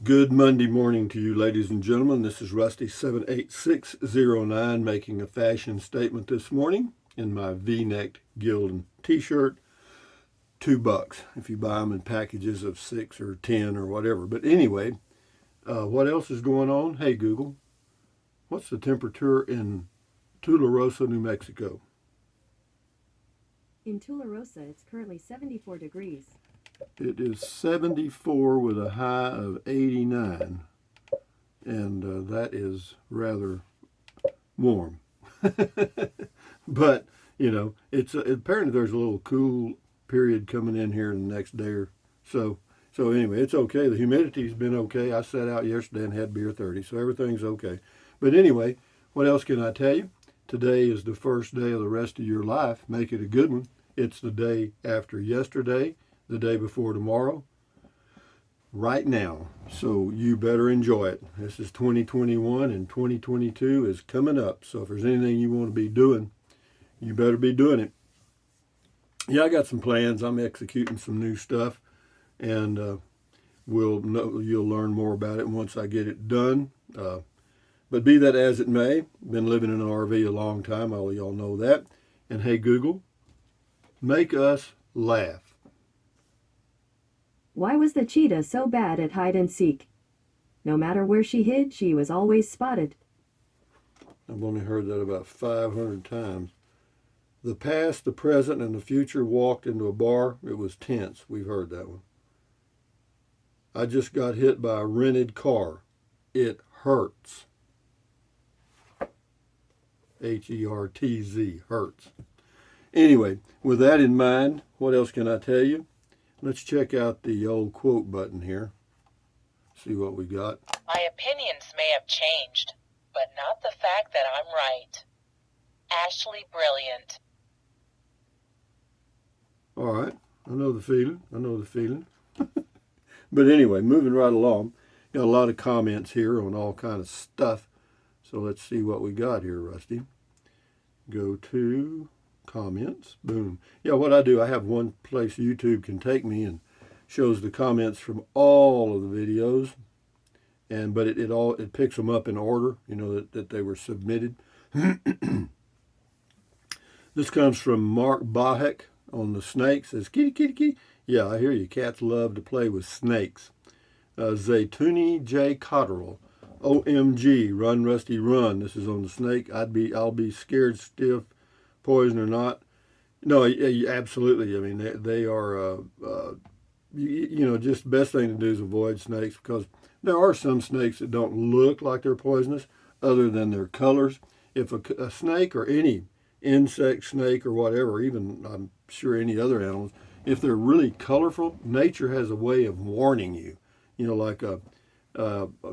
Good Monday morning to you, ladies and gentlemen. This is Rusty 78609 making a fashion statement this morning in my V-necked Gildan t-shirt. $2 if you buy them in packages of 6 or 10 or whatever. But anyway, what else is going on? Hey Google, what's the temperature in Tularosa, New Mexico? In Tularosa, it's currently 74 degrees. It is 74 with a high of 89, and that is rather warm. But, it's apparently there's a little cool period coming in here in the next day or so. So anyway, it's okay. The humidity's been okay. I sat out yesterday and had beer 30, so everything's okay. But anyway, what else can I tell you? Today is the first day of the rest of your life. Make it a good one. It's the day after yesterday, the day before tomorrow, right now. So you better enjoy it. This is 2021 and 2022 is coming up. So if there's anything you want to be doing, you better be doing it. Yeah, I got some plans. I'm executing some new stuff, and you'll learn more about it once I get it done. But be that as it may, been living in an RV a long time. All of y'all know that. And hey, Google, make us laugh. Why was the cheetah so bad at hide and seek? No matter where she hid, she was always spotted. I've only heard that about 500 times. The past, the present, and the future walked into a bar. It was tense. We've heard that one. I just got hit by a rented car. It hurts. H-E-R-T-Z, hurts. Anyway, with that in mind, what else can I tell you? Let's check out the old quote button here. See what we got. My opinions may have changed, but not the fact that I'm right. Ashley Brilliant. All right. I know the feeling. But anyway, moving right along. Got a lot of comments here on all kind of stuff. So let's see what we got here, Rusty. Go to comments. Boom. Yeah, what I do, I have one place YouTube can take me and shows the comments from all of the videos. But it picks them up in order, that they were submitted. This comes from Mark Bahek on the snakes. Says, kitty, kitty, kitty. Yeah, I hear you. Cats love to play with snakes. Zaytuni J. Cotterill. OMG, run, Rusty, run. This is on the snake. I'll be scared stiff, poison or not. No, absolutely. I mean, they are, just the best thing to do is avoid snakes, because there are some snakes that don't look like they're poisonous other than their colors. If a snake or any insect, snake or whatever, even I'm sure any other animals, if they're really colorful, nature has a way of warning you. Like a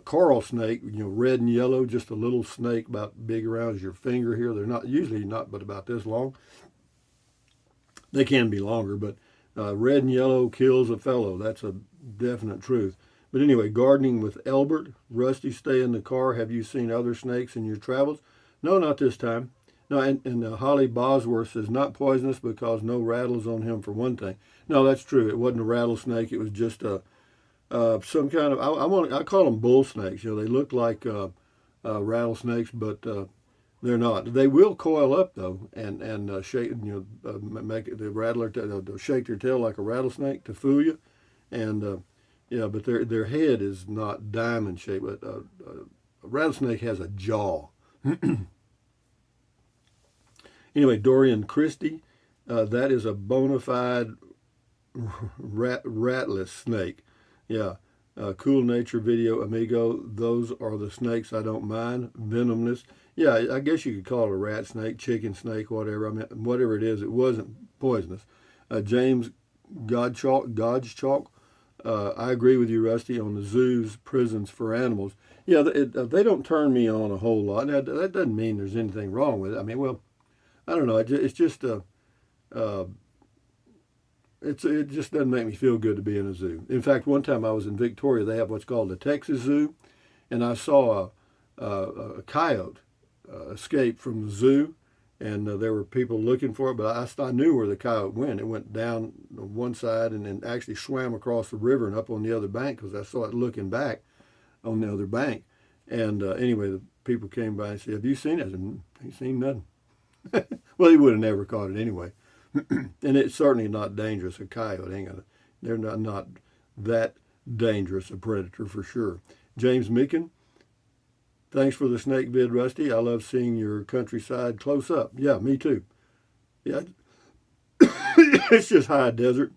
coral snake, red and yellow, just a little snake about big around as your finger here. They're usually not but about this long. They can be longer, but red and yellow kills a fellow. That's a definite truth. But anyway, gardening with Elbert. Rusty, stay in the car. Have you seen other snakes in your travels? No, not this time. No, and Holly Bosworth says not poisonous because no rattles on him, for one thing. No, that's true. It wasn't a rattlesnake. It was just some kind of, I call them bull snakes. They look like rattlesnakes, but they're not. They will coil up though, and shake, make it, the rattler, they'll shake their tail like a rattlesnake to fool you, and but their head is not diamond shaped. But a rattlesnake has a jaw. Anyway, Dorian Christie, that is a bona fide ratless snake. Yeah. Cool Nature Video Amigo, those are the snakes I don't mind. Venomless. Yeah, I guess you could call it a rat snake, chicken snake, whatever. I mean, whatever it is, it wasn't poisonous. James Godchalk, I agree with you, Rusty, on the zoos, prisons for animals. Yeah, they don't turn me on a whole lot. Now, that doesn't mean there's anything wrong with it. I mean, well, I don't know. It's just it just doesn't make me feel good to be in a zoo. In fact, one time I was in Victoria. They have what's called the Texas Zoo, and I saw a coyote escape from the zoo, and there were people looking for it. But I knew where the coyote went. It went down one side and then actually swam across the river and up on the other bank because I saw it looking back on the other bank. And anyway, the people came by and said, "Have you seen it?" And he seen nothing. Well, he would have never caught it anyway. And it's certainly not dangerous. A coyote ain't gonna. They're not that dangerous a predator for sure. James Meekin, thanks for the snake vid, Rusty. I love seeing your countryside close up. Yeah, me too. Yeah, it's just high desert.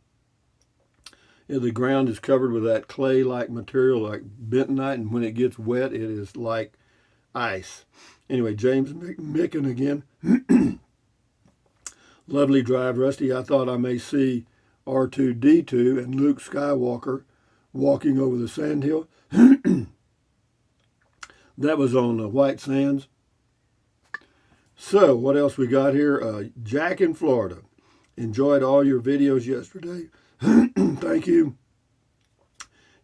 Yeah, the ground is covered with that clay-like material like bentonite, and when it gets wet, it is like ice. Anyway, James Micken again. Lovely drive, Rusty. I thought I may see R2-D2 and Luke Skywalker walking over the sandhill. That was on White Sands. So, what else we got here? Jack in Florida. Enjoyed all your videos yesterday. Thank you.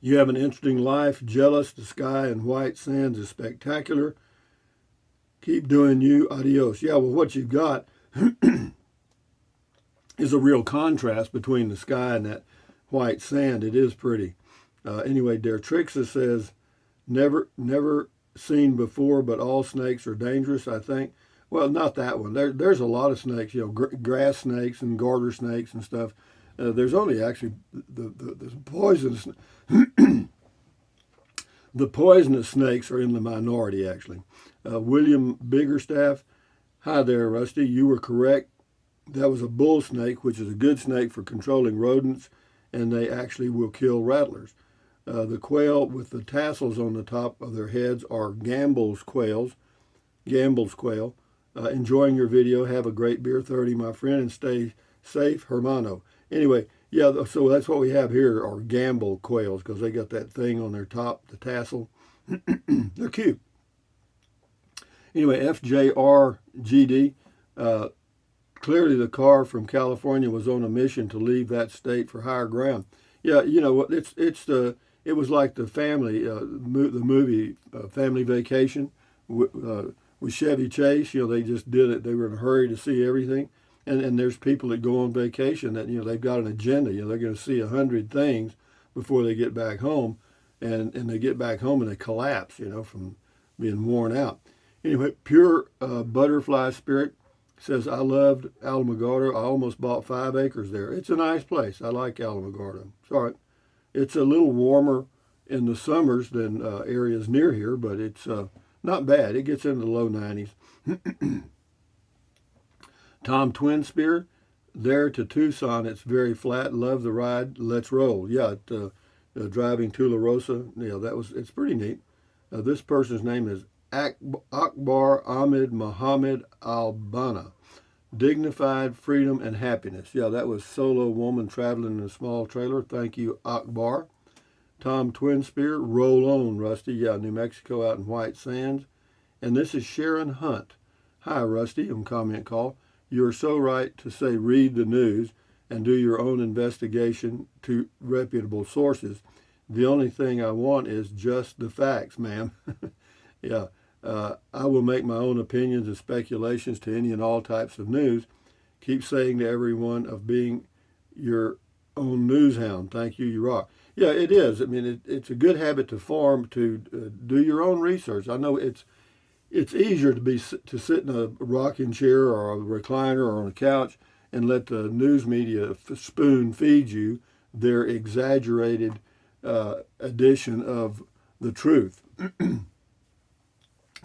You have an interesting life. Jealous. The sky in White Sands is spectacular. Keep doing you. Adios. Yeah, well, what you've got is a real contrast between the sky and that white sand. It is pretty. Anyway, Dertrixa says, never seen before, but all snakes are dangerous, I think. Well, not that one. There's a lot of snakes, grass snakes and garter snakes and stuff. There's only actually the poisonous. The poisonous snakes are in the minority, actually. William Biggerstaff, hi there, Rusty. You were correct. That was a bull snake, which is a good snake for controlling rodents, and they actually will kill rattlers. The quail with the tassels on the top of their heads are Gambel's quail. Enjoying your video. Have a great beer 30, my friend, and stay safe, Hermano. Anyway, yeah, so that's what we have here are Gambel quails because they got that thing on their top, the tassel. They're cute. Anyway, FJRGD, clearly the car from California was on a mission to leave that state for higher ground. Yeah, it was like the family, the movie Family Vacation with Chevy Chase. They just did it. They were in a hurry to see everything. And there's people that go on vacation that, they've got an agenda. They're going to see 100 things before they get back home. And they get back home and they collapse, from being worn out. Anyway, Pure Butterfly Spirit says, I loved Alamogordo. I almost bought 5 acres there. It's a nice place. I like Alamogordo. Sorry. It's a little warmer in the summers than areas near here, but it's not bad. It gets into the low 90s. Tom Twinspear, there to Tucson. It's very flat. Love the ride. Let's roll. Yeah, driving to La Rosa. Yeah, it's pretty neat. This person's name is Akbar Ahmed Mohammed Albana. Dignified freedom and happiness. Yeah, that was solo woman traveling in a small trailer. Thank you, Akbar. Tom Twinspear, roll on, Rusty. Yeah, New Mexico out in White Sands. And this is Sharon Hunt. Hi, Rusty, on Comment Call. You're so right to say read the news and do your own investigation to reputable sources. The only thing I want is just the facts, ma'am. Yeah, I will make my own opinions and speculations to any and all types of news. Keep saying to everyone of being your own news hound. Thank you, you rock. Yeah, it is. I mean, it's a good habit to form to do your own research. I know it's easier to sit in a rocking chair or a recliner or on a couch and let the news media spoon feed you their exaggerated edition of the truth.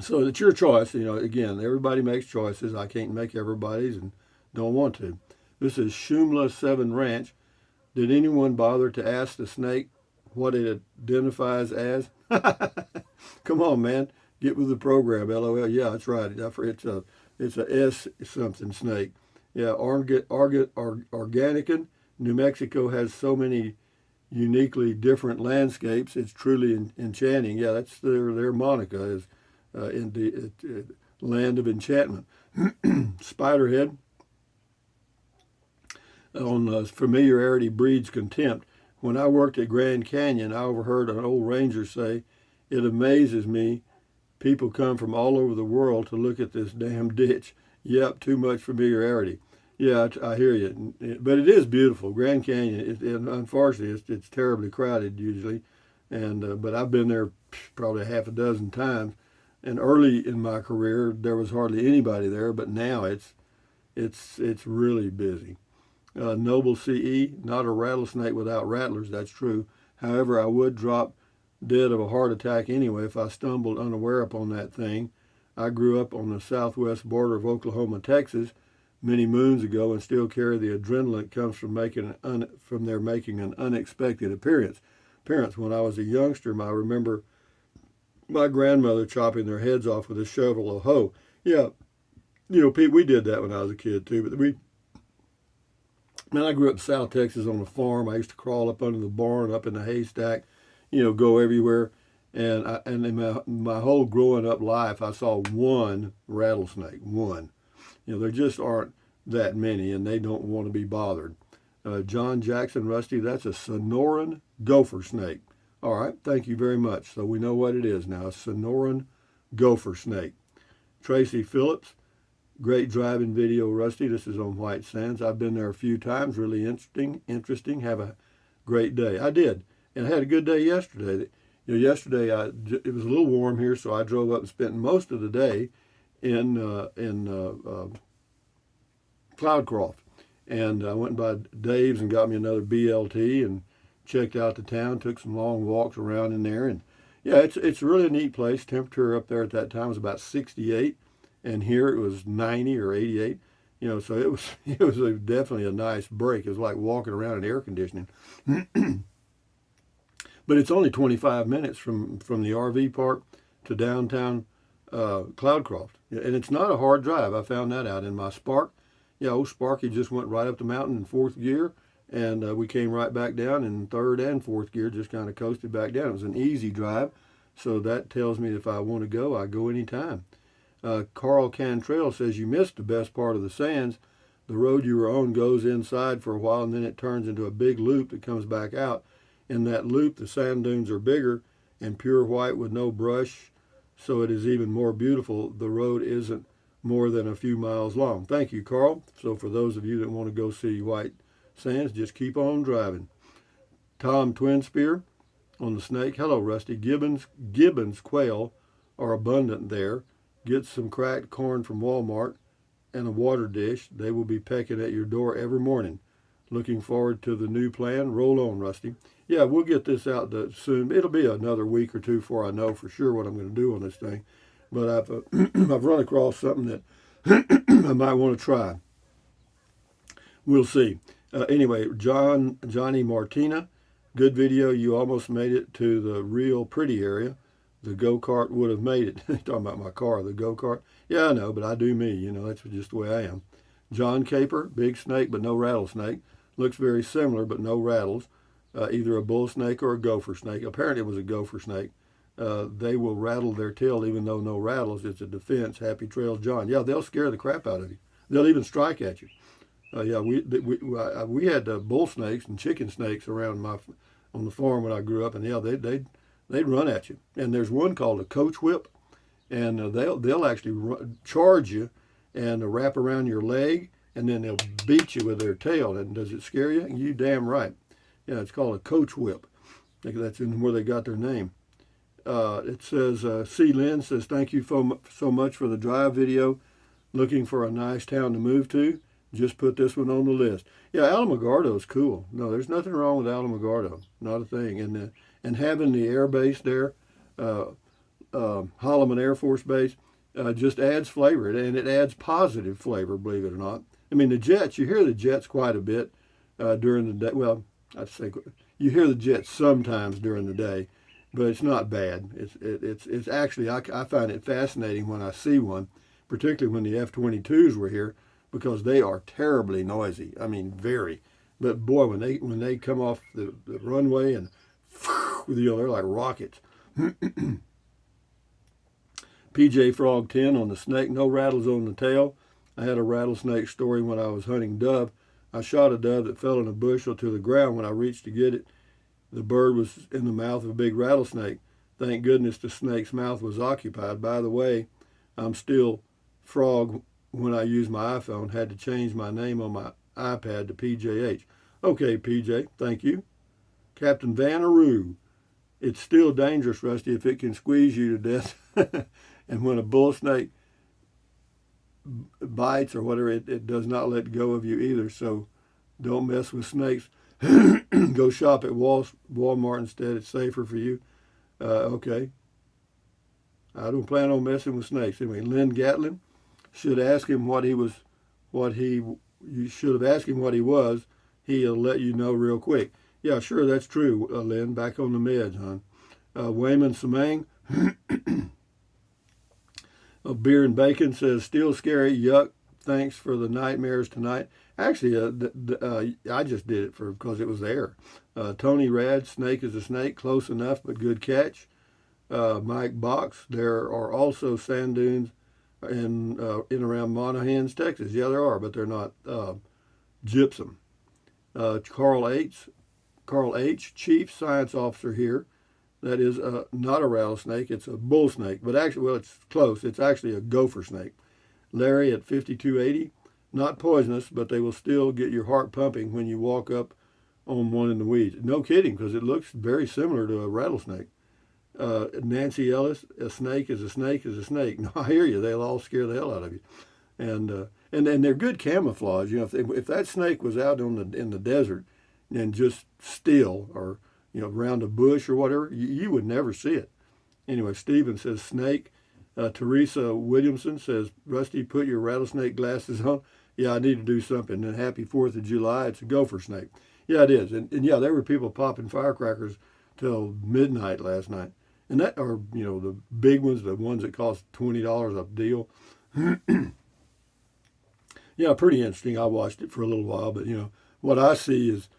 So it's your choice. Again, everybody makes choices. I can't make everybody's and don't want to. This is Shumla 7 Ranch. Did anyone bother to ask the snake what it identifies as? Come on, man. Get with the program, LOL. Yeah, that's right. It's a S something snake. Yeah, Organican. New Mexico has so many uniquely different landscapes. It's truly enchanting. Yeah, that's their Monica is in the land of enchantment. Spiderhead. On familiarity breeds contempt. When I worked at Grand Canyon, I overheard an old ranger say, "It amazes me. People come from all over the world to look at this damn ditch." Yep, too much familiarity. Yeah, I hear you. But it is beautiful. Grand Canyon, unfortunately, it's terribly crowded usually. But I've been there probably half a dozen times. And early in my career, there was hardly anybody there, but now it's really busy. Noble CE, not a rattlesnake without rattlers, that's true. However, I would drop dead of a heart attack anyway if I stumbled unaware upon that thing. I grew up on the southwest border of Oklahoma, Texas, many moons ago, and still carry the adrenaline that comes from from their making an unexpected appearance. When I was a youngster, I remember my grandmother chopping their heads off with a shovel or hoe. Yeah, Pete, we did that when I was a kid too. But man, I grew up in South Texas on a farm. I used to crawl up under the barn, up in the haystack, go everywhere. And in my whole growing up life, I saw one rattlesnake, one. There just aren't that many, and they don't want to be bothered. John Jackson, Rusty, that's a Sonoran gopher snake. All right, thank you very much. So we know what it is now, a Sonoran gopher snake. Tracy Phillips, great driving video, Rusty. This is on White Sands. I've been there a few times. Really interesting. Have a great day. I did, and I had a good day yesterday. Yesterday it was a little warm here, so I drove up and spent most of the day in Cloudcroft, and I went by Dave's and got me another BLT and checked out the town. Took some long walks around in there, and yeah, it's really a neat place. Temperature up there at that time was about 68, and here it was 90 or 88. So it was definitely a nice break. It was like walking around in air conditioning. But it's only 25 minutes from the RV park to downtown Cloudcroft. And it's not a hard drive. I found that out in my Spark. Yeah, old Sparky just went right up the mountain in fourth gear, and we came right back down in third and fourth gear, just kind of coasted back down. It was an easy drive, so that tells me if I want to go, I go anytime. Carl Cantrell says you missed the best part of the sands. The road you were on goes inside for a while, and then it turns into a big loop that comes back out. In that loop, the sand dunes are bigger and pure white with no brush, so it is even more beautiful. The road isn't more than a few miles long. Thank you, Carl. So for those of you that want to go see White Sands, just keep on driving. Tom Twinspear on the Snake. Hello, Rusty. Gibbons quail are abundant there. Get some cracked corn from Walmart and a water dish. They will be pecking at your door every morning. Looking forward to the new plan. Roll on, Rusty. Yeah, we'll get this out soon. It'll be another week or two before I know for sure what I'm going to do on this thing. But I've run across something that I might want to try. We'll see. Anyway, Johnny Martina, good video. You almost made it to the real pretty area. The go-kart would have made it. Talking about my car, the go-kart. Yeah, I know, but I do me. That's just the way I am. John Caper, big snake but no rattlesnake. Looks very similar but no rattles. Either a bull snake or a gopher snake. Apparently it was a gopher snake. They will rattle their tail even though no rattles. It's a defense. Happy trails, John. Yeah, they'll scare the crap out of you. They'll even strike at you. Yeah, we had bull snakes and chicken snakes around on the farm when I grew up, and yeah, they'd run at you. And there's one called a coach whip, and they'll actually charge you and wrap around your leg, and then they'll beat you with their tail. And does it scare you? You damn right. Yeah, it's called a coach whip. I think that's where they got their name. It says, C. Lynn says, thank you so much for the drive video. Looking for a nice town to move to. Just put this one on the list. Yeah, Alamogordo is cool. No, there's nothing wrong with Alamogordo. Not a thing. And having the air base there, Holloman Air Force Base, just adds flavor. And it adds positive flavor, believe it or not. I mean, the jets, you hear the jets quite a bit during the day. Well, I'd say you hear the jets sometimes during the day, but it's not bad. It's actually, I find it fascinating when I see one, particularly when the F-22s were here, because they are terribly noisy. I mean, very. But boy, when they come off the runway and they're like rockets. PJ Frog 10 on the snake, no rattles on the tail. I had a rattlesnake story when I was hunting dove. I shot a dove that fell in a bushel to the ground. When I reached to get it, the bird was in the mouth of a big rattlesnake. Thank goodness the snake's mouth was occupied. By the way, I'm still Frog when I use my iPhone, had to change my name on my iPad to PJH. Okay, PJ, thank you. Captain Vanaroo. It's still dangerous, Rusty, if it can squeeze you to death. And when a bull snake bites or whatever, it does not let go of you either. So don't mess with snakes. Go shop at Walmart instead. It's safer for you. Okay. I don't plan on messing with snakes. Anyway, Lynn Gatlin should ask him you should have asked him what he was. He'll let you know real quick. Yeah, sure, that's true, Lynn. Back on the meds, hon. Wayman Samang. Beer and Bacon says, still scary. Yuck. Thanks for the nightmares tonight. Actually, I just did it because it was there. Tony Rad, snake is a snake. Close enough, but good catch. Mike Box, there are also sand dunes in around Monahans, Texas. Yeah, there are, but they're not gypsum. Carl H., Chief Science Officer here. That is not a rattlesnake. It's a bull snake. But actually, well, it's close. It's actually a gopher snake. Larry at 5280. Not poisonous, but they will still get your heart pumping when you walk up on one in the weeds. No kidding, because it looks very similar to a rattlesnake. Nancy Ellis, a snake is a snake is a snake. No, I hear you. They'll all scare the hell out of you. And they're good camouflage. You know, if that snake was out in the desert and just still, or around a bush or whatever, you would never see it. Anyway, Stephen says snake. Teresa Williamson says, Rusty, put your rattlesnake glasses on. Yeah, I need to do something. And happy 4th of July. It's a gopher snake. Yeah, it is. And yeah, there were people popping firecrackers till midnight last night. And that are, the big ones, the ones that cost $20 a deal. Yeah, pretty interesting. I watched it for a little while, but what I see is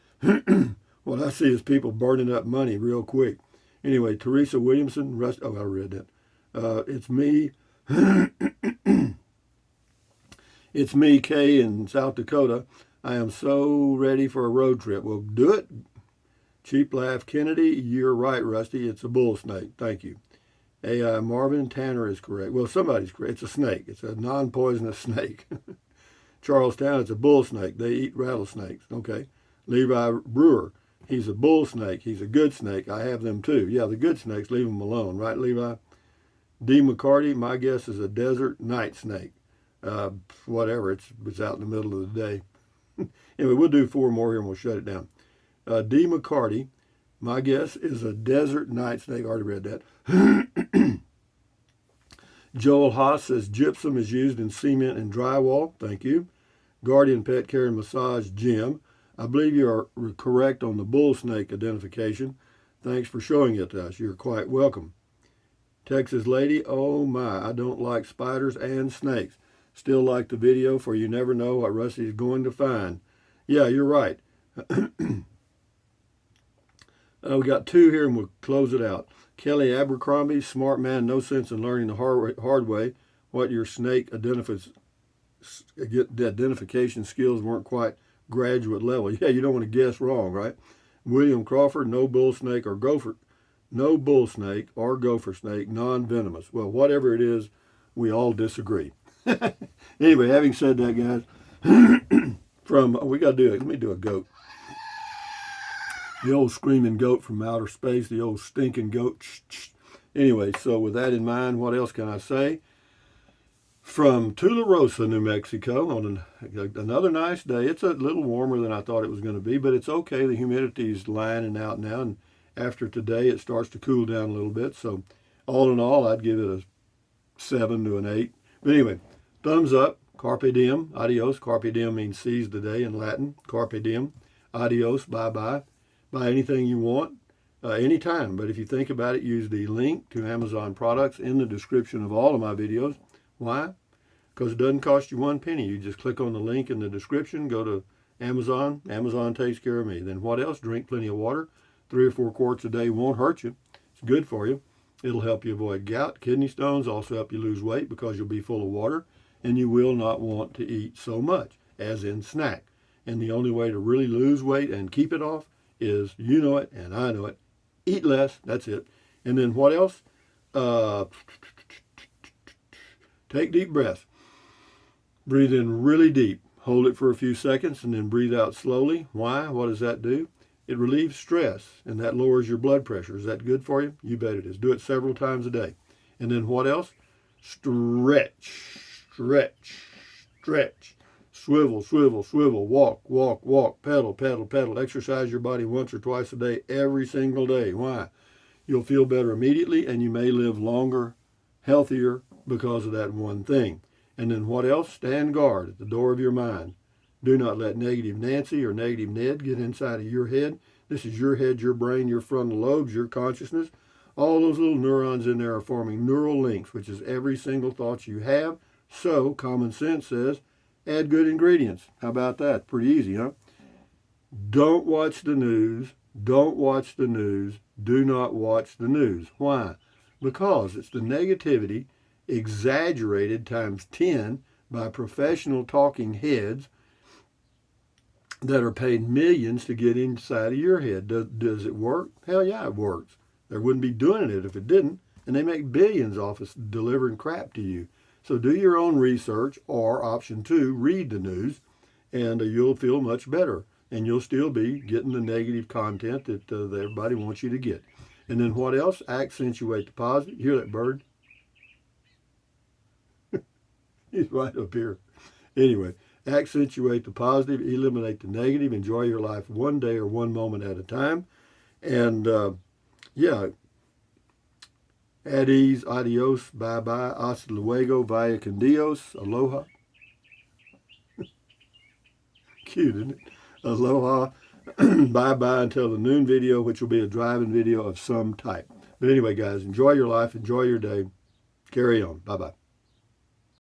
people burning up money real quick. Anyway, Teresa Williamson, I read that. It's me. It's me, Kay, in South Dakota. I am so ready for a road trip. Well, do it. Cheap Laugh Kennedy, you're right, Rusty. It's a bull snake. Thank you. AI Marvin Tanner is correct. Well, somebody's correct. It's a snake. It's a non-poisonous snake. Charlestown, it's a bull snake. They eat rattlesnakes. Okay. Levi Brewer, he's a bull snake. He's a good snake. I have them too. Yeah, the good snakes, leave them alone. Right, Levi? D. McCarty, my guess is a desert night snake. Whatever, it's out in the middle of the day. Anyway, we'll do 4 more here and we'll shut it down. D. McCarty, my guess is a desert night snake. I already read that. Joel Haas says gypsum is used in cement and drywall. Thank you. Guardian Pet Care and Massage, Jim. I believe you are correct on the bull snake identification. Thanks for showing it to us. You're quite welcome. Texas Lady, oh my, I don't like spiders and snakes. Still like the video, for you never know what Rusty is going to find. Yeah, you're right. We got 2 here and we'll close it out. Kelly Abercrombie, smart man, no sense in learning the hard way. What your snake identification skills weren't quite graduate level. Yeah, you don't want to guess wrong, right? William Crawford, no bull snake or gopher snake, non-venomous. Well, whatever it is, we all disagree. Anyway, having said that, guys, we got to do it. Let me do a goat. The old screaming goat from outer space, the old stinking goat. Anyway, so with that in mind, what else can I say? From Tularosa, New Mexico, on another nice day. It's a little warmer than I thought it was going to be, but it's okay. The humidity's lining out now, and after today, it starts to cool down a little bit. So all in all, I'd give it a 7 to an 8. But anyway, thumbs up. Carpe diem. Adios. Carpe diem means seize the day in Latin. Carpe diem. Adios. Bye-bye. Buy anything you want, anytime. But if you think about it, use the link to Amazon products in the description of all of my videos. Why? Because it doesn't cost you 1 penny. You just click on the link in the description, go to Amazon. Amazon takes care of me. Then what else? Drink plenty of water. 3 or 4 quarts a day won't hurt you. It's good for you. It'll help you avoid gout, kidney stones, also help you lose weight because you'll be full of water, and you will not want to eat so much, as in snack. And the only way to really lose weight and keep it off is, you know it and I know it, eat less. That's it. And then what else? Take deep breaths. Breathe in really deep. Hold it for a few seconds and then breathe out slowly. Why? What does that do? It relieves stress and that lowers your blood pressure. Is that good for you? You bet it is. Do it several times a day. And then what else? Stretch, stretch, stretch. Swivel, swivel, swivel. Walk, walk, walk. Pedal, pedal, pedal. Exercise your body once or twice a day, every single day. Why? You'll feel better immediately and you may live longer, healthier because of that one thing. And then what else? Stand guard at the door of your mind. Do not let negative Nancy or negative Ned get inside of your head. This is your head, your brain, your frontal lobes, your consciousness. All those little neurons in there are forming neural links, which is every single thought you have. So common sense says, add good ingredients. How about that? Pretty easy, huh? Don't watch the news. Don't watch the news. Do not watch the news. Why? Because it's the negativity exaggerated times 10 by professional talking heads that are paid millions to get inside of your head. Does it work? Hell yeah, it works. They wouldn't be doing it if it didn't. And they make billions off of delivering crap to you. So do your own research, or option 2, read the news, and you'll feel much better. And you'll still be getting the negative content that everybody wants you to get. And then what else? Accentuate the positive. You hear that bird? He's right up here. Anyway, accentuate the positive, eliminate the negative, enjoy your life one day or one moment at a time. And at ease, adios, bye-bye, hasta luego, vaya con Dios, aloha. Cute, isn't it? Aloha, bye-bye until the noon video, which will be a driving video of some type. But anyway, guys, enjoy your life, enjoy your day. Carry on. Bye-bye.